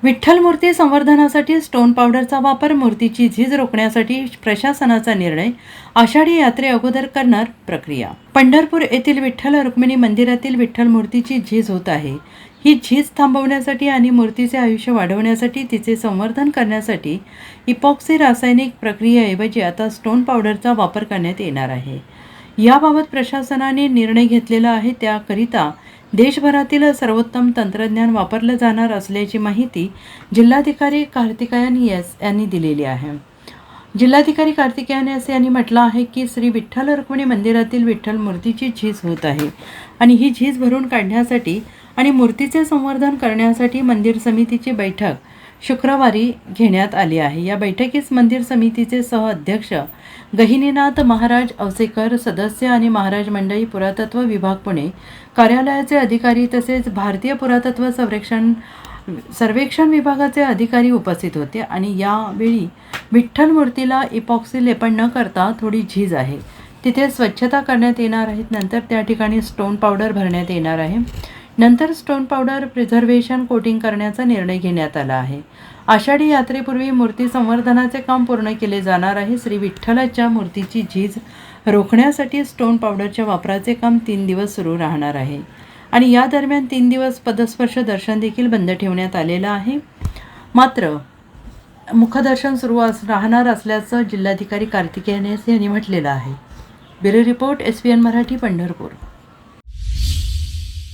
विठ्ठल मूर्ती संवर्धनासाठी स्टोन पावडरचा वापर, मूर्तीची झीज रोखण्यासाठी प्रशासनाचा निर्णय, आषाढी यात्रे अगोदर करणार प्रक्रिया। पंढरपूर येथील विठ्ठल रुक्मिणी मंदिरातील विठ्ठल मूर्तीची झीज होत आहे। ही झीज थांबवण्यासाठी आणि मूर्तीचे आयुष्य वाढवण्यासाठी तिचे संवर्धन करण्यासाठी इपॉक्सी रासायनिक प्रक्रियेऐवजी आता स्टोन पावडरचा वापर करण्यात येणार आहे। याबाबत प्रशासनाने निर्णय घेतलेला आहे। त्याकरिता देशभरातील सर्वोत्तम तंत्रज्ञान वापरलं जाणार असल्याची माहिती जिल्हाधिकारी कार्तिकेयन एस यांनी दिलेली आहे। जिल्हाधिकारी कार्तिकेयन एस यांनी म्हटलं आहे की श्री विठ्ठल रुक्मिणी मंदिरातील विठ्ठल मूर्तीची झीज होत आहे आणि ही झीज भरून काढण्यासाठी आणि मूर्तीचे संवर्धन करण्यासाठी मंदिर समितीची बैठक शुक्रवारी घेण्यात आली आहे। या बैठकीस मंदिर समितीचे सहअध्यक्ष गहिनीनाथ महाराज औसेकर, सदस्य आणि महाराज मंडळी, पुरातत्व विभाग पुणे कार्यालयाचे अधिकारी तसेच भारतीय पुरातत्व सर्वेक्षण विभागाचे अधिकारी उपस्थित होते। आणि यावेळी विठ्ठल मूर्तीला इपॉक्सी लेपन न करता थोडी झीज आहे तिथे स्वच्छता करण्यात येणार आहे। नंतर त्या ठिकाणी स्टोन पावडर भरण्यात येणार आहे। नंतर स्टोन पावडर प्रिझर्वेशन कोटिंग करण्याचा निर्णय घेण्यात आला आहे। आषाढी यात्रेपूर्वी मूर्ती संवर्धनाचे काम पूर्ण केले जाणार आहे। श्री विठ्ठलाच्या मूर्तीची झीज रोखण्यासाठी स्टोन पावडरच्या वापराचे काम 3 दिवस सुरू राहणार आहे आणि या दरम्यान 3 दिवस पदस्पर्श दर्शन देखील बंद ठेवण्यात आलेलं आहे। मात्र मुखदर्शन सुरू राहणार असल्याचं जिल्हाधिकारी कार्तिकेयन एस यांनी म्हटलेलं आहे। Bureau report SVN Marathi, Pandharpur.